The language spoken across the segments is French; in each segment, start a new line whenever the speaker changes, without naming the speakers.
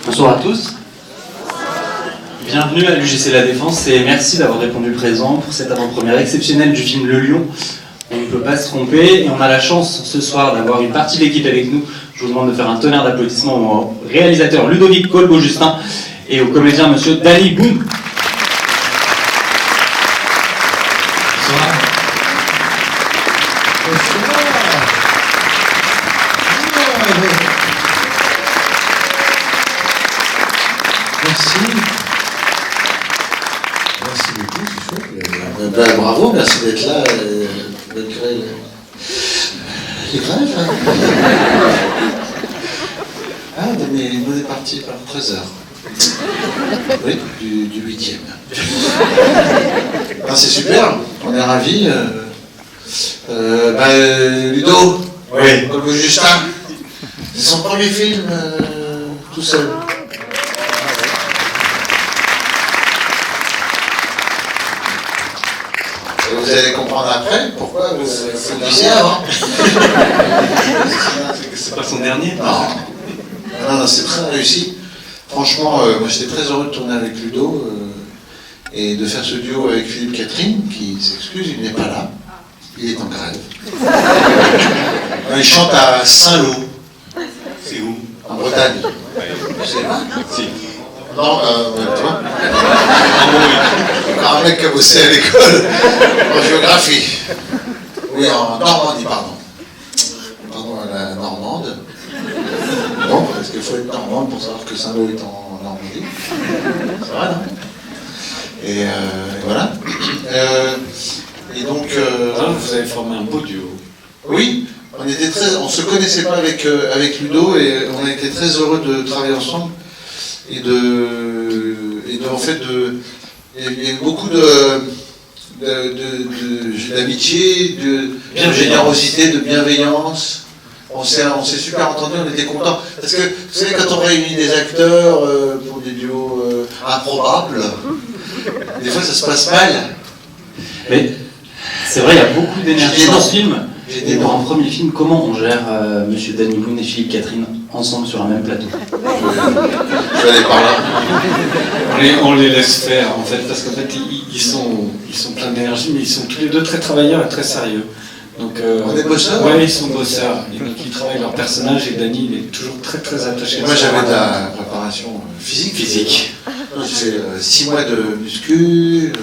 Bonsoir à tous. Bienvenue à l'UGC La Défense et merci d'avoir répondu présent pour cette avant-première exceptionnelle du film Le Lion. On ne peut pas se tromper et on a la chance ce soir d'avoir une partie de l'équipe avec nous. Je vous demande de faire un tonnerre d'applaudissements au réalisateur Ludovic Colbeau-Justin et au comédien monsieur Danny Boone.
Merci beaucoup, c'est chouette. Bravo, merci d'être là, malgré les grèves. Ah, on est parti par 13h. Oui, du 8e. Ah, c'est super, on est ravis. Ludo,
Oui.
Colbeau-Justin, c'est son premier film tout seul. Vous allez comprendre après pourquoi vous le disiez avant.
C'est pas son dernier?
Non, c'est très réussi. Franchement, moi j'étais très heureux de tourner avec Ludo et de faire ce duo avec Philippe Catherine, qui s'excuse, il n'est pas là. Il est en grève. Il chante à Saint-Lô.
C'est où?
En Bretagne. Tu sais pas?
Si.
Non, toi. Un mec qui a bossé à l'école en géographie. Oui, en Normandie, pardon. Pardon, à la Normande. Non, parce qu'il faut être normande pour savoir que Saint-Lô est en Normandie. C'est vrai, non? Et voilà. Et donc...
vous avez formé un beau duo.
Oui, on se connaissait pas avec Ludo et on a été très heureux de travailler ensemble et en fait il y a eu beaucoup d'amitié, de générosité, de bienveillance. On s'est super entendus, on était contents. Parce que, vous savez, quand on réunit des acteurs pour des duos improbables, des fois ça se passe mal.
Mais c'est vrai, il y a beaucoup d'énergie dans ce film.
J'ai
Et pour un premier film, comment on gère monsieur Danny Boone et Philippe Catherine ensemble sur un même plateau?
Je vais aller par là.
On les laisse faire en fait, parce qu'en fait ils sont pleins d'énergie, mais ils sont tous les deux très travailleurs et très sérieux. Donc,
On est bosseurs?
Ouais, ils sont bosseurs. Et donc ils travaillent leur personnage et Danny il est toujours très très attaché.
Moi j'avais de la préparation physique. J'ai fait 6 mois de muscu.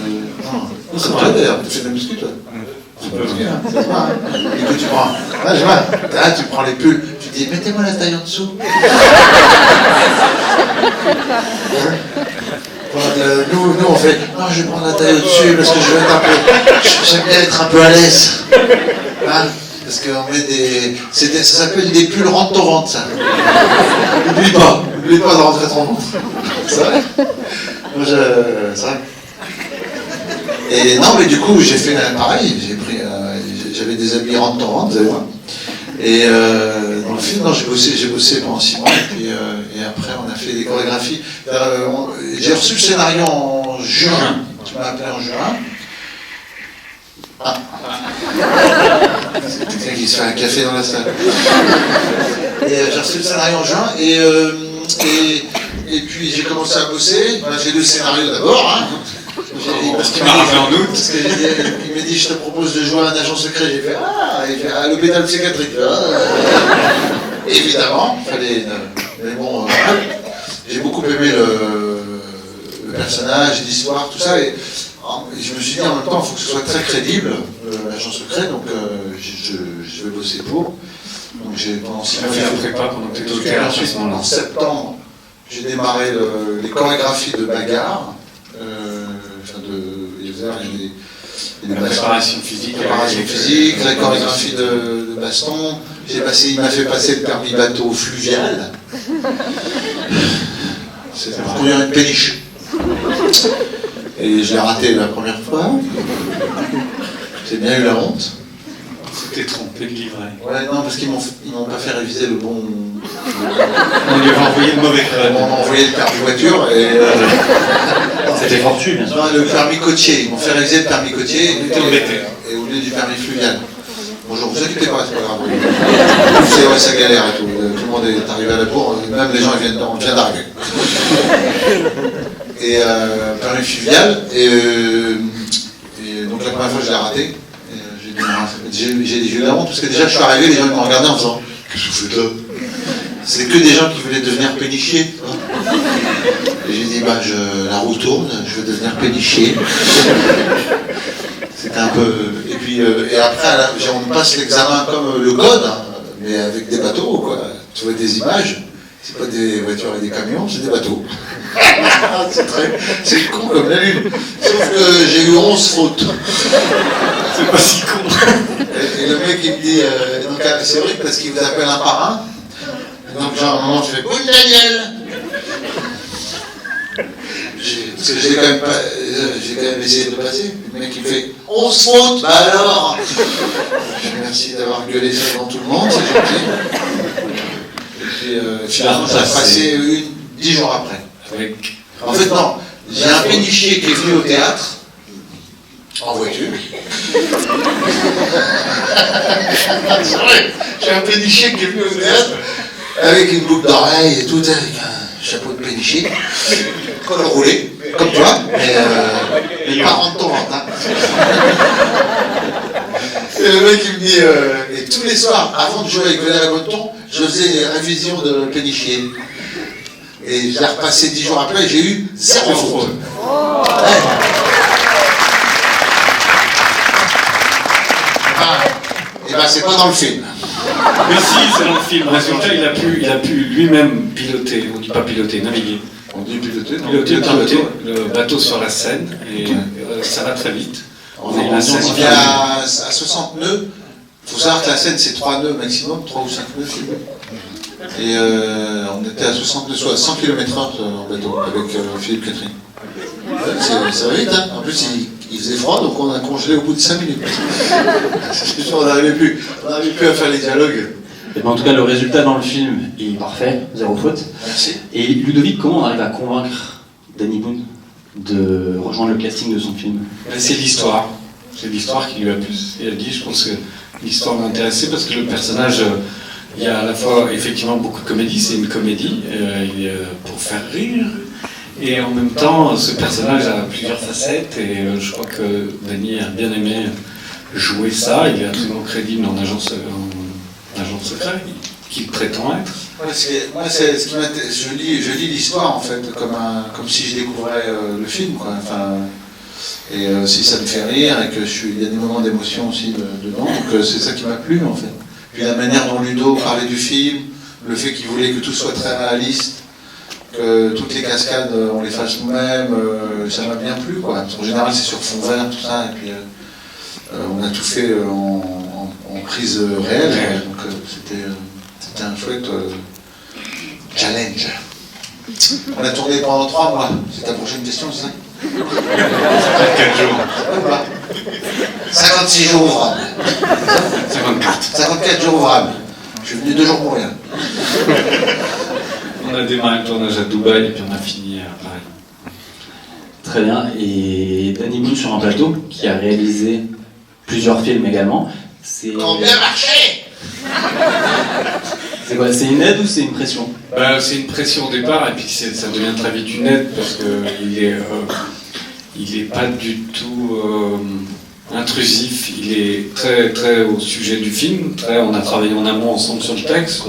Non, c'est toi d'ailleurs, tu fais de la muscu toi? C'est pas muscu, hein, c'est toi. Écoute, tu prends. Là, je vois. Là, tu prends les pulls. Tu dis, mettez-moi la taille en dessous. Nous on fait, non, je vais prendre la taille au-dessus parce que je veux être un peu. J'aime bien être un peu à l'aise. Hein? Parce qu'on met des. Ça s'appelle des pulls rentre ton ventre, ça. N'oublie pas de rentrer ton ventre. C'est vrai? Moi, c'est vrai. Et non, mais du coup, j'ai fait pareil. J'avais des habits rentre ton ventre, vous allez voir. Et dans le film, non, j'ai bossé pendant 6 mois. Et après, on a fait des chorégraphies. J'ai reçu le scénario en juin. Tu m'as appelé en juin. Ah. C'est quelqu'un qui se fait un café dans la salle. Et j'ai reçu le scénario en juin et puis j'ai commencé à bosser. Enfin, j'ai lu le scénario d'abord. Hein.
Parce qu'il m'a rappelé en août.
Parce il m'a dit je te propose de jouer à un agent secret. J'ai fait il fait à l'hôpital psychiatrique. Évidemment, fallait. Mais bon, j'ai beaucoup aimé le personnage, l'histoire, tout ça. Et je me suis dit en même temps, il faut que ce soit très crédible, l'agent secret, donc je vais bosser pour. Donc j'ai pendant 6 mois
fait la prépa pendant que tu étais au théâtre.
Ensuite, en septembre, j'ai démarré les chorégraphies de bagarre.
La préparation physique,
la chorégraphie de baston. Il m'a fait passer le permis bateau fluvial. C'est pour conduire une péniche. Et je l'ai raté la première fois. J'ai bien eu la honte.
C'était trompé de livret.
Ouais, non, parce qu'ils m'ont pas fait réviser le bon.
On lui a envoyé le mauvais
Ils m'ont envoyé le permis voiture et.
C'était fortuit, bien sûr.
Non, le permis côtier. Ils m'ont fait réviser le permis côtier et au lieu du permis fluvial. Bonjour, vous inquiétez pas, c'est pas grave. C'est vrai, ça galère et tout. Tout le monde est arrivé à la bourre, même les gens on vient d'arriver. Et permis fluvial. Et donc la première fois, je l'ai raté. J'ai eu la honte parce que déjà, je suis arrivé, les gens m'ont regardé en faisant qu'est-ce que vous faites là? C'est que des gens qui voulaient devenir pénichiers. Et j'ai dit la roue tourne, je veux devenir pénichier. C'était un peu. Et puis et après, là, on passe l'examen comme le code, hein, mais avec des bateaux, quoi. Tu vois des images. C'est pas des voitures et des camions, c'est des bateaux. C'est con comme la lune. Sauf que j'ai eu 11 fautes.
C'est pas si con.
Et le mec il me dit, donc c'est vrai parce qu'il vous appelle un parrain. Donc genre à un moment je fais Boule Daniel. Parce que j'ai quand même essayé de passer. Le mec il me fait 11 fautes, bah alors. Je dis merci d'avoir gueulé ça devant tout le monde, c'est gentil. Et puis finalement ça a passé 10 jours après. En fait non, j'ai un pénichier qui est venu au théâtre en voiture. C'est vrai, j'ai un pénichier qui est venu au théâtre avec une boucle d'oreille et tout, avec un chapeau de pénichier, col roulé, comme toi, mais pas en torrente. Hein. Et le mec il me dit, et tous les soirs, avant de jouer avec Valérie Bonneton, je faisais des révisions de pénichier. Et je l'ai repassé 10 jours après et j'ai eu 0 faute. Ouais. Et ben c'est pas dans le film.
Mais si, c'est dans le film. Résultat, il a pu lui-même piloter, on dit pas piloter, naviguer.
On dit piloter, non?
Piloter le bateau sur la Seine, et ça va très vite.
On est à 60 nœuds. Il faut savoir que la Seine c'est 3 nœuds maximum, 3 ou 5 nœuds. Et on était à 60 nœuds, soit 100 km/h en bateau avec Philippe Catherine. Ça va vite, hein. En plus il faisait froid, donc on a congelé au bout de 5 minutes. On n'arrivait plus à faire les dialogues.
Et ben en tout cas, le résultat dans le film est parfait, 0 faute.
Merci.
Et Ludovic, comment on arrive à convaincre Danny Boone de rejoindre le casting de son film?
C'est l'histoire. C'est l'histoire qui lui a plus dit. Je pense que l'histoire m'a intéressé parce que le personnage, il y a à la fois effectivement beaucoup de comédie, c'est une comédie pour faire rire. Et en même temps, ce personnage a plusieurs facettes et je crois que Danny a bien aimé jouer ça. Il est absolument crédible en agent secret, qu'il prétend être.
Moi, c'est ce qui m'intéresse. Je lis l'histoire en fait comme si je découvrais le film, quoi. Enfin, et si ça me fait rire et que il y a des moments d'émotion aussi dedans, donc c'est ça qui m'a plu en fait. Puis la manière dont Ludo parlait du film, le fait qu'il voulait que tout soit très réaliste. Que toutes les cascades, on les fasse nous-mêmes, ça m'a bien plu, quoi. En général, c'est sur fond vert, tout ça, et puis on a tout fait en prise réelle, donc c'était un chouette challenge. On a tourné pendant 3 mois. C'est ta prochaine question, c'est ça?
4 jours.
56 jours ouvrables. 54 jours ouvrables. Je suis venu 2 jours pour rien.
On a démarré le tournage à Dubaï et puis on a fini à Paris.
Très bien. Et Danny Boone sur un plateau qui a réalisé plusieurs films également.
Combien marché?
C'est quoi? C'est une aide ou c'est une pression?
C'est une pression au départ et puis ça devient très vite une aide parce qu'il est pas du tout intrusif, il est très très au sujet du film, on a travaillé en amont ensemble sur le texte,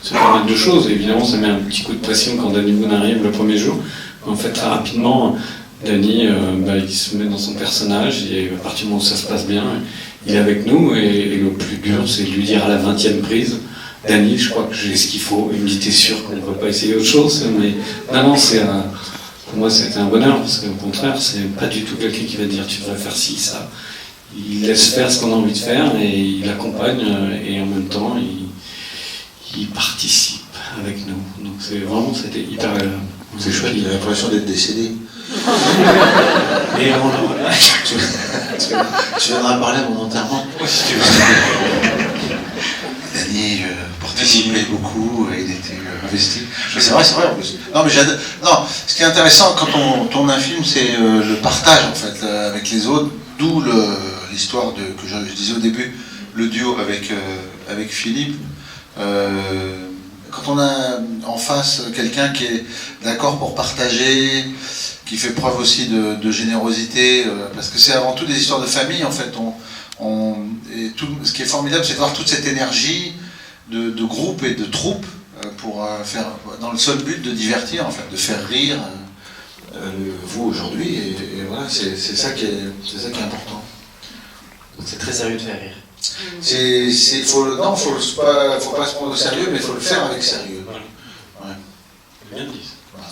sur pas mal de choses, et évidemment ça met un petit coup de pression quand Danny Boone arrive le premier jour. En fait très rapidement, Danny il se met dans son personnage et à partir du moment où ça se passe bien, il est avec nous et le plus dur c'est de lui dire à la 20e prise Danny, je crois que j'ai ce qu'il faut. Il me dit t'es sûr qu'on ne peut pas essayer autre chose, mais non, pour moi c'était un bonheur parce qu'au contraire c'est pas du tout quelqu'un qui va dire tu devrais faire ci, ça. Il laisse faire ce qu'on a envie de faire et il accompagne et en même temps il participe avec nous. Donc c'était hyper agréable.
C'est chouette, il a l'impression d'être décédé.
Et
tu viendras parler à mon enterrement. Danny participait beaucoup et il était investi. Mais c'est vrai en plus. Non, mais j'adore. Non, ce qui est intéressant quand on tourne un film, c'est le partage en fait avec les autres. D'où l'histoire que je disais au début, le duo avec Philippe. quand on a en face quelqu'un qui est d'accord pour partager, qui fait preuve aussi de générosité, parce que c'est avant tout des histoires de famille en fait. Et tout, ce qui est formidable, c'est de voir toute cette énergie de groupe et de troupe pour faire, dans le seul but de divertir, en fait, de faire rire vous aujourd'hui. Et voilà, c'est ça qui est important.
C'est très sérieux de faire rire.
Non, faut pas se prendre au sérieux, mais il faut le faire avec sérieux. Ouais.
Bien dit.
Voilà.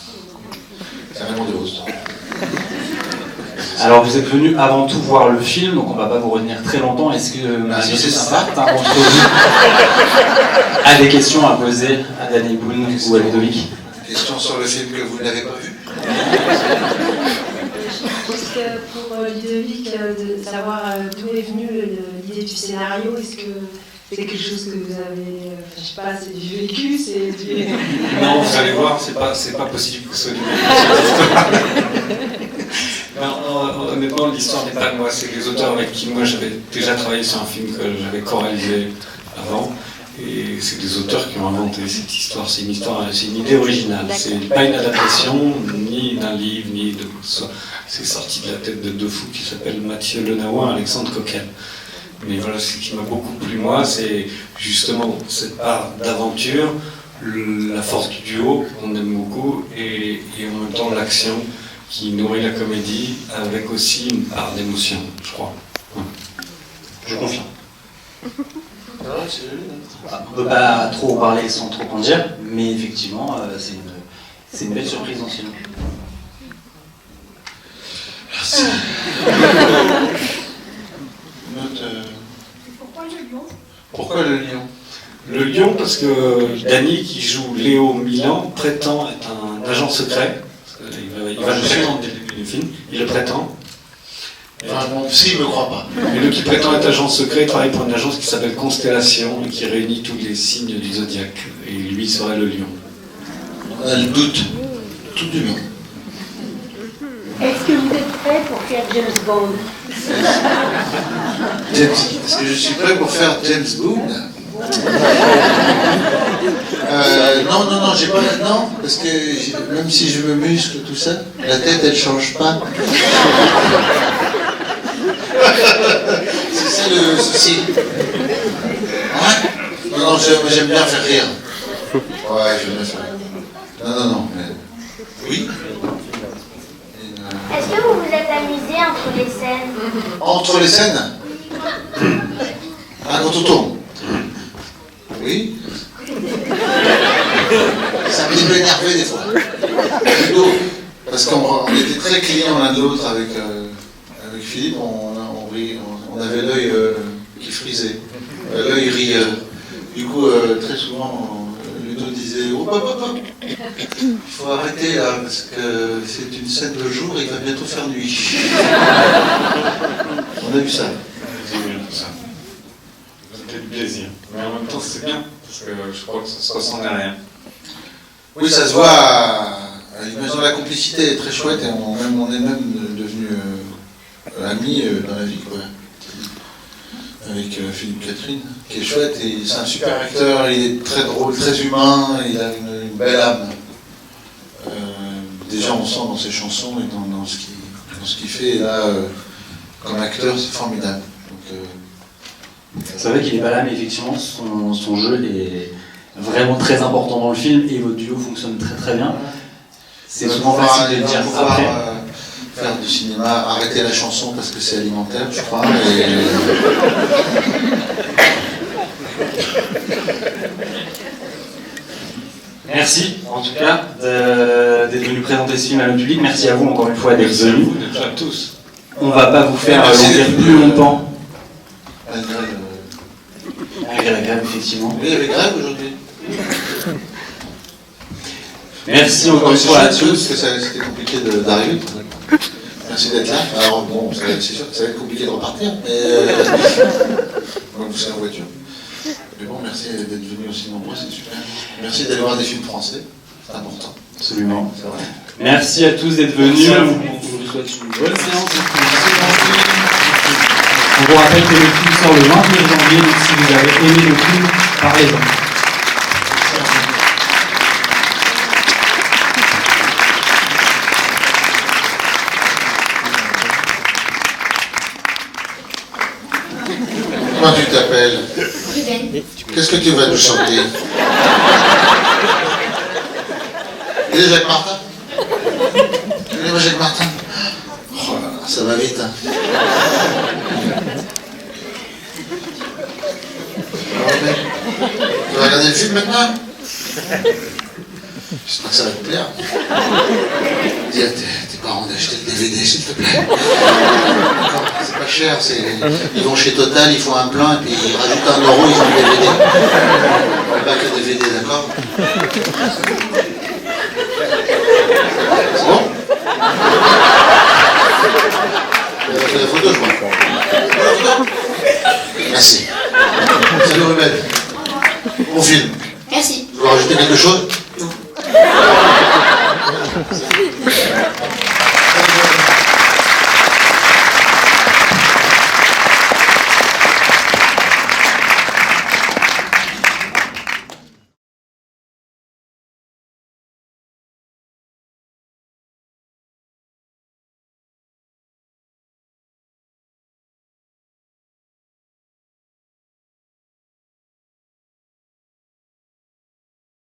C'est vraiment de hausse.
Alors vous êtes venu avant tout voir le film, donc on va pas vous retenir très longtemps. Est-ce que
Merci, c'est sympa.
certains d'entre vous a des questions à poser à Danny Boone ou à Ludovic?
Question sur le film que vous n'avez pas vu?
Est-ce que pour Ludovic, de savoir d'où est venue l'idée du scénario, est-ce que c'est quelque chose que vous avez, je sais pas, c'est du vécu, c'est du...
Non, vous allez voir, c'est pas possible que ce soit du vécu. Non, honnêtement, l'histoire n'est pas de moi, c'est les auteurs avec qui moi j'avais déjà travaillé sur un film que j'avais co-réalisé avant. Et c'est des auteurs qui ont inventé cette histoire. C'est une idée originale. C'est pas une adaptation ni d'un livre, ni de quoi que ce soit. C'est sorti de la tête de deux fous qui s'appellent Mathieu Lenaois et Alexandre Coquel. Mais voilà, ce qui m'a beaucoup plu, moi, c'est justement cette part d'aventure, la force du duo, qu'on aime beaucoup, et en même temps l'action qui nourrit la comédie, avec aussi une part d'émotion, je crois. Ouais.
Je confirme. On ne peut pas trop en parler sans trop en dire, mais effectivement, c'est une belle surprise dans ce film.
Merci. Pourquoi le lion?
Le lion, parce que Danny, qui joue Léo Milan, prétend être un agent secret. Il va le prétendre dès le début du film, il le prétend.
Enfin, mon psy ne me croit pas.
Et le qui prétend être agent secret travaille pour une agence qui s'appelle Constellation et qui réunit tous les signes du zodiaque. Et lui serait le lion.
On a le doute. Tout du lion.
Est-ce que vous êtes prêt pour faire James Bond?
Est-ce que je suis prêt pour faire James Bond? Non, j'ai pas. Non, parce que même si je me muscle, tout ça, la tête elle change pas. C'est ça le souci. Hein? Non, j'aime bien faire rire. Ouais, j'aime bien faire rire. Non, mais. Oui?
Est-ce que vous vous êtes amusé entre les scènes?
Entre les scènes? Ah, quand on tourne? Oui? C'est un petit peu énervé des fois. Ludo, parce qu'on était très clients l'un de l'autre avec Philippe, on avait l'œil qui frisait, l'œil rieur. Du coup, très souvent, Ludo disait oh, hop, il faut arrêter là, parce que c'est une scène de jour et il va bientôt faire nuit. On a vu ça.
C'était du plaisir. Mais en même temps, c'est bien, parce que je crois que ça se ressent derrière.
Oui, ça se voit à l'image de la complicité est très chouette et on est même devenus amis dans la vie, quoi. Avec Philippe Catherine, qui est chouette et c'est un super acteur, il est très drôle, très humain, il a une belle âme. Déjà on sent dans ses chansons et dans ce qu'il fait, et là, comme acteur, c'est formidable.
C'est vrai qu'il n'est pas là, mais effectivement, son jeu est vraiment très important dans le film et votre duo fonctionne très très bien. C'est souvent facile de le dire après.
Faire du cinéma, arrêter la chanson parce que c'est alimentaire, je crois.
Merci en tout cas d'être venu présenter ce film à notre public. Merci à vous encore une fois d'être
Merci à
venus.
vous, d'être là tous.
On va pas vous faire longuir plus longtemps. Malgré la grève, effectivement.
Oui, il y avait grève aujourd'hui.
Merci encore une fois à tous.
Parce que c'était compliqué d'arriver. Merci d'être là. Alors bon, c'est sûr que ça va être compliqué de repartir, mais vous serez en voiture. Mais bon, merci d'être venus aussi nombreux, c'est super. Merci d'aller voir des films français, c'est important.
Absolument. Merci à tous d'être venus. On vous souhaite une bonne séance. On vous rappelle que le film sort le 29 janvier, donc si vous avez aimé le film, parlez-en.
Comment tu t'appelles?
Ruben.
Qu'est-ce que tu vas nous chanter? Il est Jacques Martin? Il est Jacques Martin? Oh là là, ça va vite, hein. Tu vas regarder le film maintenant? J'espère que ça va te plaire. Dis à tes parents d'acheter le DVD, s'il te plaît. D'accord, c'est pas cher, ils vont chez Total, ils font un plein, et puis ils rajoutent 1 euro, ils ont le DVD. Pas que le DVD, d'accord? C'est bon? La photo, je vois. La photo? Merci. Salut Ruben. Bon film.
Merci.
Tu veux rajouter quelque chose?